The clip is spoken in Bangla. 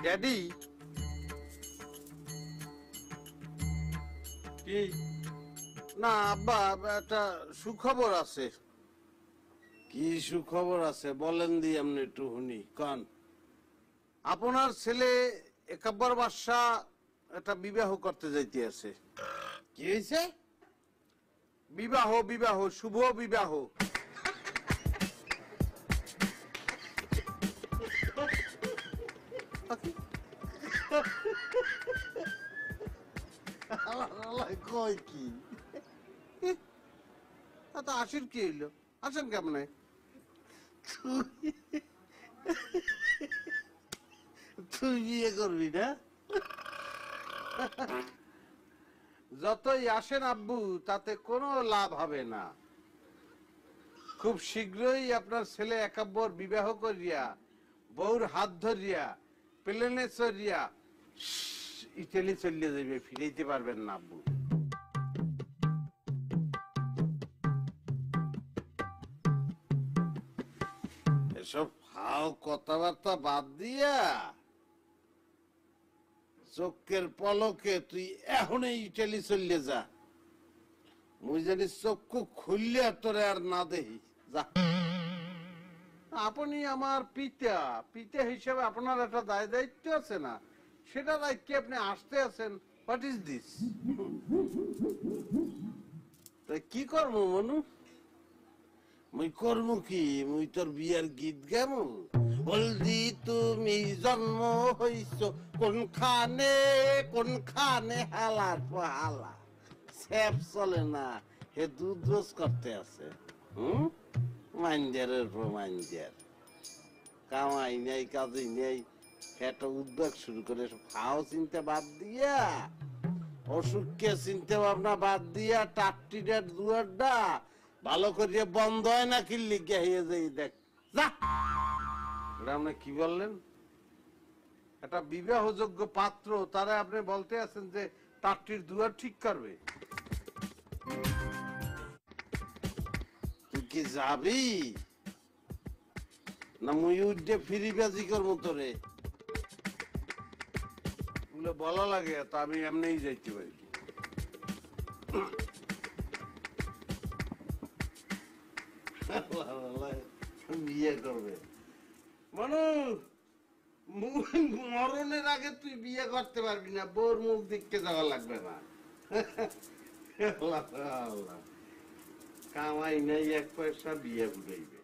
ড্যাডি কি? না আব্বা, একটা সুখবর আছে। কি সুখবর আছে বলেন দি, এমনি একটু শুনি কান। আপনার ছেলে একাব্বর বাদশা একটা বিবাহ করতে যাইতে আছে। কি হয়েছে? বিবাহ, বিবাহ, শুভ বিবাহ। কয় কি? তা আসির কি হইলো? আসেন কেমনে? তুই বিয়ে করবি না? যতই আসেন আব্বু, তাতে কোনো লাভ হবে না। খুব শীঘ্রই আপনার ছেলে একাব্বর বিবাহ করিয়া বউর হাত ধরিয়া প্লেনে চড়িয়া ইটালি চলিয়ে যাবে, ফিরাইতে পারবেন না আব্বু। এসব ফাও কথাবার্তা বাদ দিয়া চোখের পলকে তুই এখনই ইটালি চললে যা। মুই জানি চক্ষু খুললে তোরে আর না দেহি। যা। আপনি আমার পিতা, পিতা হিসেবে আপনার একটা দায় দায়িত্ব আছে না? সেটা রাখতে আপনি আসতে আছেন। What is this? তাই কি করবো মনু? মুই করবো কি? মুই তোর বিয়ার গীত গামু। হলদি তুমি জন্ম হইছ কোনখানে, কোনখানে হালার হালা স্যাপ চলে না, হে দুধ রোজ করতে আছে। মাইন্ডারের পর মাইন্ডার, কামাই নেই, কাজই নেই, একটা উদ্যোগ শুরু করে ফাও চিন্তা বাদ দিয়া, অসুখকে চিন্তা ভাবনা বাদ দিয়া টাট্টিটার দুয়ারটা ভালো করে বন্ধ হয় না কি লিখে হয়ে যাই দেখ। যা। এটা আপনি কি বললেন? একটা বিবাহযোগ্য পাত্র, তারা আপনি বলতে আছেন যে টাট্টির দুয়ার ঠিক করবে? তুই কি যাবি না মুই উঠে ফিরি বাজি করবো তোরে? এগুলো বলা লাগে, তো আমি এমনিই যাইতে পারি। বিয়ে করবে মানু, মরণের আগে তুই বিয়ে করতে পারবি না, বোর মুখ দেখতে যাওয়া লাগবে না। আল্লাহ, কামাই নেই এক পয়সা, বিয়ে বুঝাইবে।